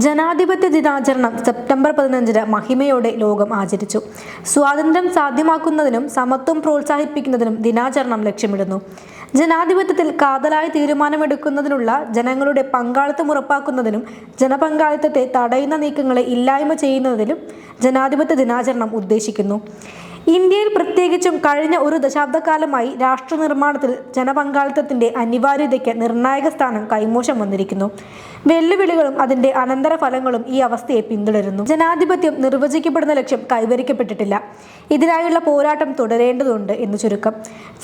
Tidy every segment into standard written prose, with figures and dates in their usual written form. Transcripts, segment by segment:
ജനാധിപത്യ ദിനാചരണം സെപ്റ്റംബർ 15 മഹിമയോടെ ലോകം ആചരിച്ചു. സ്വാതന്ത്ര്യം സാധ്യമാക്കുന്നതിനും സമത്വം പ്രോത്സാഹിപ്പിക്കുന്നതിനും ദിനാചരണം ലക്ഷ്യമിടുന്നു. ജനാധിപത്യത്തിൽ കാതലായ തീരുമാനമെടുക്കുന്നതിനുള്ള ജനങ്ങളുടെ പങ്കാളിത്തം ഉറപ്പാക്കുന്നതിനും ജനപങ്കാളിത്തത്തെ തടയുന്ന നീക്കങ്ങളെ ഇല്ലായ്മ ചെയ്യുന്നതിനും ജനാധിപത്യ ദിനാചരണം ഉദ്ദേശിക്കുന്നു. ഇന്ത്യയിൽ പ്രത്യേകിച്ചും കഴിഞ്ഞ ഒരു ദശാബ്ദക്കാലമായി രാഷ്ട്ര നിർമ്മാണത്തിൽ ജനപങ്കാളിത്തത്തിന്റെ അനിവാര്യതയ്ക്ക് നിർണായക സ്ഥാനം കൈമോശം വന്നിരിക്കുന്നു. വെല്ലുവിളികളും അതിന്റെ അനന്തരഫലങ്ങളും ഈ അവസ്ഥയെ പിന്തുടരുന്നു. ജനാധിപത്യം നിർവചിക്കപ്പെടുന്ന ലക്ഷ്യം കൈവരിക്കപ്പെട്ടിട്ടില്ല. ഇതിനായുള്ള പോരാട്ടം തുടരേണ്ടതുണ്ട് എന്ന് ചുരുക്കം.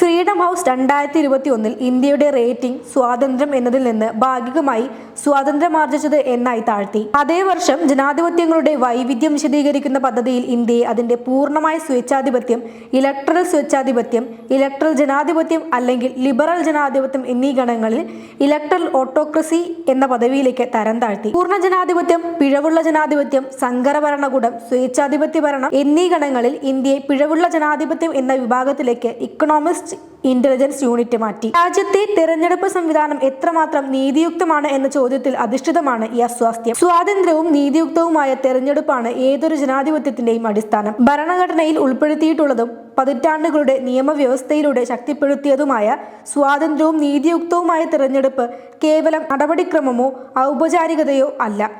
ഫ്രീഡം ഹൗസ് 2021 ഇന്ത്യയുടെ റേറ്റിംഗ് സ്വാതന്ത്ര്യം എന്നതിൽ നിന്ന് ഭാഗികമായി സ്വാതന്ത്ര്യമാർജിച്ചത് എന്നായി താഴ്ത്തി. അതേ വർഷം ജനാധിപത്യങ്ങളുടെ വൈവിധ്യം വിശദീകരിക്കുന്ന പദ്ധതിയിൽ ഇന്ത്യയെ അതിന്റെ പൂർണ്ണമായ സ്വേച്ഛാധിപത്യം, ഇലക്ട്രൽ സ്വേച്ഛാധിപത്യം, ഇലക്ട്രൽ ജനാധിപത്യം അല്ലെങ്കിൽ ലിബറൽ ജനാധിപത്യം എന്നീ ഗണങ്ങളിൽ ഇലക്ട്രൽ ഓട്ടോക്രസി എന്ന പദവിയിലേക്ക് തരം താഴ്ത്തി. പൂർണ്ണ ജനാധിപത്യം, പിഴവുള്ള ജനാധിപത്യം, സങ്കര ഭരണകൂടം, സ്വേച്ഛാധിപത്യ ഭരണം എന്നീ ഗണങ്ങളിൽ ഇന്ത്യയെ പിഴവുള്ള ജനാധിപത്യം എന്ന വിഭാഗത്തിലേക്ക് ഇക്കണോമിസ്റ്റ് ഇന്റലിജൻസ് യൂണിറ്റ് മാറ്റി. രാജ്യത്തെ തെരഞ്ഞെടുപ്പ് സംവിധാനം എത്രമാത്രം നീതിയുക്തമാണ് എന്ന ചോദ്യത്തിൽ അധിഷ്ഠിതമാണ് ഈ അസ്വാസ്ഥ്യം. സ്വാതന്ത്ര്യവും നീതിയുക്തവുമായ തെരഞ്ഞെടുപ്പാണ് ഏതൊരു ജനാധിപത്യത്തിന്റെയും അടിസ്ഥാനം. ഭരണഘടനയിൽ ഉൾപ്പെടുത്തിയിട്ടുള്ളതും പതിറ്റാണ്ടുകളുടെ നിയമവ്യവസ്ഥയിലൂടെ ശക്തിപ്പെടുത്തിയതുമായ സ്വാതന്ത്ര്യവും നീതിയുക്തവുമായ തെരഞ്ഞെടുപ്പ് കേവലം നടപടിക്രമമോ ഔപചാരികതയോ അല്ല,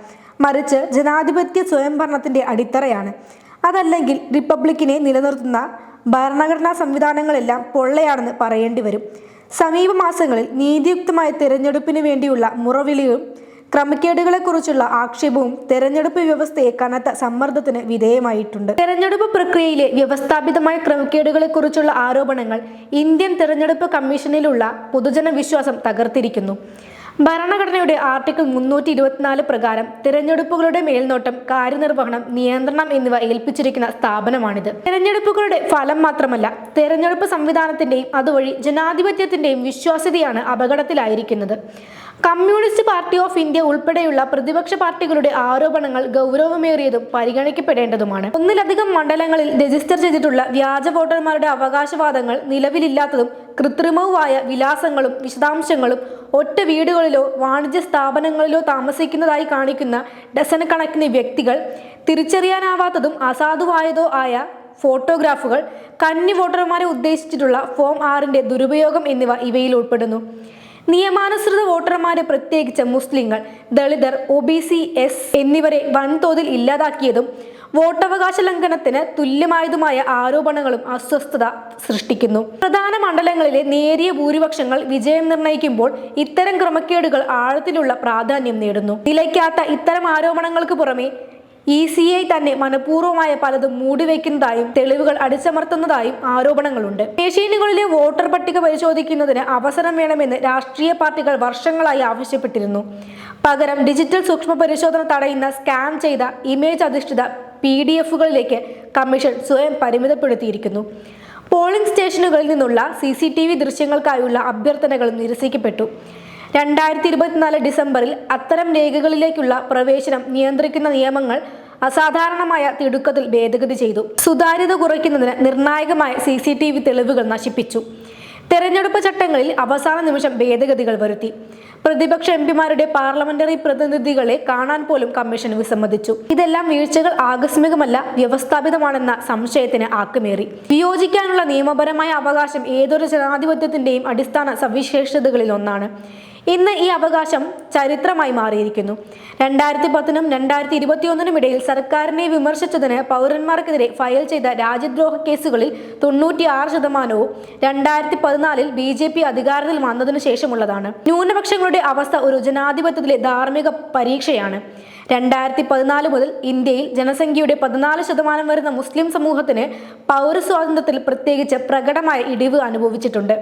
മറിച്ച് ജനാധിപത്യ സ്വയംഭരണത്തിന്റെ അടിത്തറയാണ്. അതല്ലെങ്കിൽ റിപ്പബ്ലിക്കിനെ നിലനിർത്തുന്ന ഭരണഘടനാ സംവിധാനങ്ങളെല്ലാം പൊള്ളയാണെന്ന് പറയേണ്ടി വരും. സമീപ മാസങ്ങളിൽ നീതിയുക്തമായ തെരഞ്ഞെടുപ്പിന് വേണ്ടിയുള്ള മുറവിളിയും ക്രമക്കേടുകളെക്കുറിച്ചുള്ള ആക്ഷേപവും തെരഞ്ഞെടുപ്പ് വ്യവസ്ഥയെ കനത്ത സമ്മർദ്ദത്തിന് വിധേയമായിട്ടുണ്ട്. തെരഞ്ഞെടുപ്പ് പ്രക്രിയയിലെ വ്യവസ്ഥാപിതമായ ക്രമക്കേടുകളെക്കുറിച്ചുള്ള ആരോപണങ്ങൾ ഇന്ത്യൻ തെരഞ്ഞെടുപ്പ് കമ്മീഷനിലുള്ള പൊതുജന വിശ്വാസം തകർത്തിരിക്കുന്നു. ഭരണഘടനയുടെ ആർട്ടിക്കിൾ 324 പ്രകാരം തെരഞ്ഞെടുപ്പുകളുടെ മേൽനോട്ടം, കാര്യനിർവഹണം, നിയന്ത്രണം എന്നിവ ഏൽപ്പിച്ചിരിക്കുന്ന സ്ഥാപനമാണിത്. തെരഞ്ഞെടുപ്പുകളുടെ ഫലം മാത്രമല്ല, തെരഞ്ഞെടുപ്പ് സംവിധാനത്തിന്റെയും അതുവഴി ജനാധിപത്യത്തിന്റെയും വിശ്വാസ്യതയാണ് അപകടത്തിലായിരിക്കുന്നത്. കമ്മ്യൂണിസ്റ്റ് പാർട്ടി ഓഫ് ഇന്ത്യ ഉൾപ്പെടെയുള്ള പ്രതിപക്ഷ പാർട്ടികളുടെ ആരോപണങ്ങൾ ഗൗരവമേറിയതും പരിഗണിക്കപ്പെടേണ്ടതുമാണ്. ഒന്നിലധികം മണ്ഡലങ്ങളിൽ രജിസ്റ്റർ ചെയ്തിട്ടുള്ള വ്യാജ വോട്ടർമാരുടെ അവകാശവാദങ്ങൾ നിലവിലില്ലാത്തതും കൃത്രിമവുമായ വിലാസങ്ങളും വിശദാംശങ്ങളും ഒറ്റ വീടുകളിലോ വാണിജ്യ സ്ഥാപനങ്ങളിലോ താമസിക്കുന്നതായി കാണിക്കുന്ന ഡസൻ കണക്കിന് വ്യക്തികൾ, തിരിച്ചറിയാനാവാത്തതും അസാധുവായതോ ആയ ഫോട്ടോഗ്രാഫുകൾ, കന്നി വോട്ടർമാരെ ഉദ്ദേശിച്ചിട്ടുള്ള ഫോം 6ന്റെ ദുരുപയോഗം എന്നിവ ഇവയിൽ ഉൾപ്പെടുന്നു. നിയമാനുസൃത വോട്ടർമാരെ, പ്രത്യേകിച്ച് മുസ്ലിങ്ങൾ, ദളിതർ, OBC, S എന്നിവരെ വൻതോതിൽ ഇല്ലാതാക്കിയതും വോട്ടവകാശ ലംഘനത്തിന് തുല്യമായതുമായ ആരോപണങ്ങളും അസ്വസ്ഥത സൃഷ്ടിക്കുന്നു. പ്രധാന മണ്ഡലങ്ങളിലെ നേരിയ ഭൂരിപക്ഷങ്ങൾ വിജയം നിർണ്ണയിക്കുമ്പോൾ ഇത്തരം ക്രമക്കേടുകൾ ആഴത്തിലുള്ള പ്രാധാന്യം നേടുന്നു. നിലയ്ക്കാത്ത ഇത്തരം ആരോപണങ്ങൾക്ക് പുറമെ ECI തന്നെ മനഃപൂർവ്വമായ പലതും മൂടിവെക്കുന്നതായും തെളിവുകൾ അടിച്ചമർത്തുന്നതായും ആരോപണങ്ങളുണ്ട്. മെഷീനുകളിലെ വോട്ടർ പട്ടിക പരിശോധിക്കുന്നതിന് അവസരം വേണമെന്ന് രാഷ്ട്രീയ പാർട്ടികൾ വർഷങ്ങളായി ആവശ്യപ്പെട്ടിരുന്നു. പകരം ഡിജിറ്റൽ സൂക്ഷ്മ പരിശോധന തടയുന്ന സ്കാൻ ചെയ്ത ഇമേജ് അധിഷ്ഠിത PDF-കളിലേക്ക് കമ്മീഷൻ സ്വയം പരിമിതപ്പെടുത്തിയിരിക്കുന്നു. പോളിംഗ് സ്റ്റേഷനുകളിൽ നിന്നുള്ള CCTV ദൃശ്യങ്ങൾക്കായുള്ള അഭ്യർത്ഥനകളും നിരസിക്കപ്പെട്ടു. 2024 ഡിസംബറിൽ അത്തരം രേഖകളിലേക്കുള്ള പ്രവേശനം നിയന്ത്രിക്കുന്ന നിയമങ്ങൾ അസാധാരണമായ തിടുക്കത്തിൽ ഭേദഗതി ചെയ്തു. സുതാര്യത കുറയ്ക്കുന്നതിന് നിർണായകമായ CCTV തെളിവുകൾ നശിപ്പിച്ചു. തെരഞ്ഞെടുപ്പ് ചട്ടങ്ങളിൽ അവസാന നിമിഷം ഭേദഗതികൾ വരുത്തി. പ്രതിപക്ഷ MPമാരുടെ പാർലമെന്ററി പ്രതിനിധികളെ കാണാൻ പോലും കമ്മീഷൻ വിസമ്മതിച്ചു. ഇതെല്ലാം വീഴ്ചകൾ ആകസ്മികമല്ല, വ്യവസ്ഥാപിതമാണെന്ന സംശയത്തിന് ആക്കമേറി. വിയോജിക്കാനുള്ള നിയമപരമായ അവകാശം ഏതൊരു ജനാധിപത്യത്തിന്റെയും അടിസ്ഥാന സവിശേഷതകളിൽ ഒന്നാണ്. ഇന്ന് ഈ അവകാശം ചരിത്രമായി മാറിയിരിക്കുന്നു. 2010-നും 2021-നും ഇടയിൽ സർക്കാരിനെ വിമർശിച്ചതിന് പൗരന്മാർക്കെതിരെ ഫയൽ ചെയ്ത രാജ്യദ്രോഹ കേസുകളിൽ 96%വും 2014-ൽ BJP അധികാരത്തിൽ വന്നതിനു ശേഷമുള്ളതാണ്. ന്യൂനപക്ഷങ്ങളുടെ അവസ്ഥ ഒരു ജനാധിപത്യത്തിലെ ധാർമ്മിക പരീക്ഷയാണ്. 2014 മുതൽ ഇന്ത്യയിൽ ജനസംഖ്യയുടെ 14% വരുന്ന മുസ്ലിം സമൂഹത്തിന് പൗരസ്വാതന്ത്ര്യത്തിൽ പ്രത്യേകിച്ച് പ്രകടമായ ഇടിവ് അനുഭവിച്ചിട്ടുണ്ട്.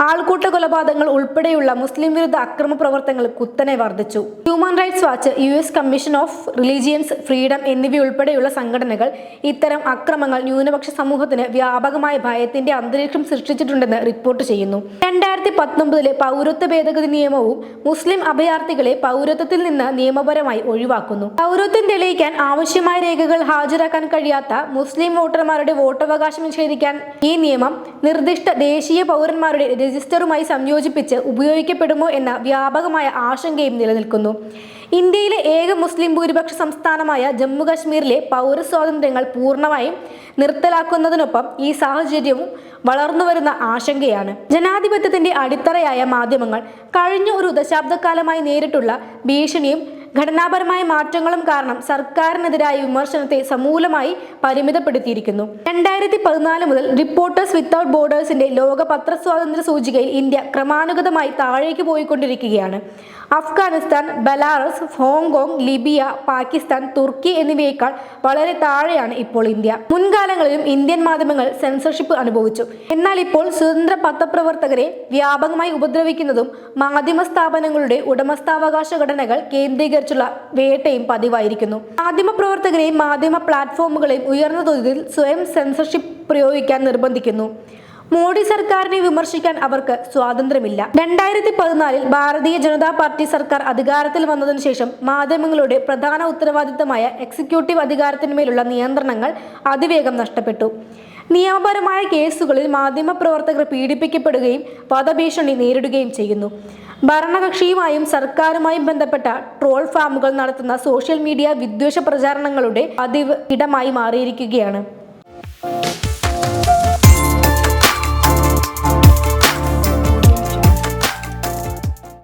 ആൾക്കൂട്ട കൊലപാതകങ്ങൾ ഉൾപ്പെടെയുള്ള മുസ്ലിം വിരുദ്ധ അക്രമ പ്രവർത്തനങ്ങൾ കുത്തനെ വർദ്ധിച്ചു. Human rights watch, US commission of religions freedom എന്നിവയുൾപ്പെടെയുള്ള സംഘടനകൾ ഇത്തരം അക്രമങ്ങൾ ന്യൂനപക്ഷ സമൂഹത്തിന് വ്യാപകമായ ഭയത്തിന്റെ അന്തരീക്ഷം സൃഷ്ടിച്ചിട്ടുണ്ടെന്ന് റിപ്പോർട്ട് ചെയ്യുന്നു. 2019-ലെ പൗരത്വ ഭേദഗതി നിയമവും മുസ്ലിം അഭയാർത്ഥികളെ പൗരത്വത്തിൽ നിന്ന് നിയമപരമായി ഒഴിവാക്കുന്നു. പൗരത്വം തെളിയിക്കാൻ ആവശ്യമായ രേഖകൾ ഹാജരാക്കാൻ കഴിയാത്ത മുസ്ലിം വോട്ടർമാരുടെ വോട്ടവകാശം നിഷേധിക്കാൻ ഈ നിയമം നിർദ്ദിഷ്ട ദേശീയ പൗരന്മാരുടെ രജിസ്റ്ററുമായി സംയോജിപ്പിച്ച് ഉപയോഗിക്കപ്പെടുമോ എന്ന വ്യാപകമായ ആശങ്കയും നിലനിൽക്കുന്നു. ഇന്ത്യയിലെ ഏക മുസ്ലിം ഭൂരിപക്ഷ സംസ്ഥാനമായ ജമ്മു കാശ്മീരിലെ പൗരസ്വാതന്ത്ര്യങ്ങൾ പൂർണ്ണമായും നിർത്തലാക്കുന്നതിനൊപ്പം ഈ സാഹചര്യവും വളർന്നുവരുന്ന ആശങ്കയാണ്. ജനാധിപത്യത്തിന്റെ അടിത്തറയായ മാധ്യമങ്ങൾ കഴിഞ്ഞ ഒരു ദശാബ്ദക്കാലമായി നേരിട്ടുള്ള ഭീഷണിയും ഘടനാപരമായ മാറ്റങ്ങളും കാരണം സർക്കാരിനെതിരായ വിമർശനത്തെ സമൂലമായി പരിമിതപ്പെടുത്തിയിരിക്കുന്നു. 2014 മുതൽ റിപ്പോർട്ടേഴ്സ് വിത്തൌട്ട് ബോർഡേഴ്സിന്റെ ലോക പത്രസ്വാതന്ത്ര്യ സൂചികയിൽ ഇന്ത്യ ക്രമാനുഗതമായി താഴേക്ക് പോയിക്കൊണ്ടിരിക്കുകയാണ്. Afghanistan, Belarus, Hong Kong, Libya, Pakistan, തുർക്കി എന്നിവയേക്കാൾ വളരെ താഴെയാണ് ഇപ്പോൾ ഇന്ത്യ. മുൻകാലങ്ങളിലും ഇന്ത്യൻ മാധ്യമങ്ങൾ സെൻസർഷിപ്പ് അനുഭവിച്ചു. എന്നാൽ ഇപ്പോൾ സ്വതന്ത്ര പത്രപ്രവർത്തകരെ വ്യാപകമായി ഉപദ്രവിക്കുന്നതും മാധ്യമ സ്ഥാപനങ്ങളുടെ ഉടമസ്ഥാവകാശ ഘടനകൾ കേന്ദ്രീകരിച്ചുള്ള വേട്ടയും പതിവായിരിക്കുന്നു. മാധ്യമ പ്രവർത്തകരെയും മാധ്യമ പ്ലാറ്റ്ഫോമുകളെയും ഉയർന്ന തോതിൽ സ്വയം സെൻസർഷിപ്പ് പ്രയോഗിക്കാൻ നിർബന്ധിക്കുന്നു. മോഡി സർക്കാരിനെ വിമർശിക്കാൻ അവർക്ക് സ്വാതന്ത്ര്യമില്ല. 2014 ഭാരതീയ ജനതാ പാർട്ടി സർക്കാർ അധികാരത്തിൽ വന്നതിനു ശേഷം മാധ്യമങ്ങളുടെ പ്രധാന ഉത്തരവാദിത്തമായ എക്സിക്യൂട്ടീവ് അധികാരത്തിന്മേലുള്ള നിയന്ത്രണങ്ങൾ അതിവേഗം നഷ്ടപ്പെട്ടു. നിയമപരമായ കേസുകളിൽ മാധ്യമ പ്രവർത്തകർ പീഡിപ്പിക്കപ്പെടുകയും വധഭീഷണി നേരിടുകയും ചെയ്യുന്നു. ഭരണകക്ഷിയുമായും സർക്കാരുമായും ബന്ധപ്പെട്ട ട്രോൾ ഫാമുകൾ നടത്തുന്ന സോഷ്യൽ മീഡിയ വിദ്വേഷ പ്രചാരണങ്ങളുടെ പതിവ് ഇടമായി മാറിയിരിക്കുകയാണ്.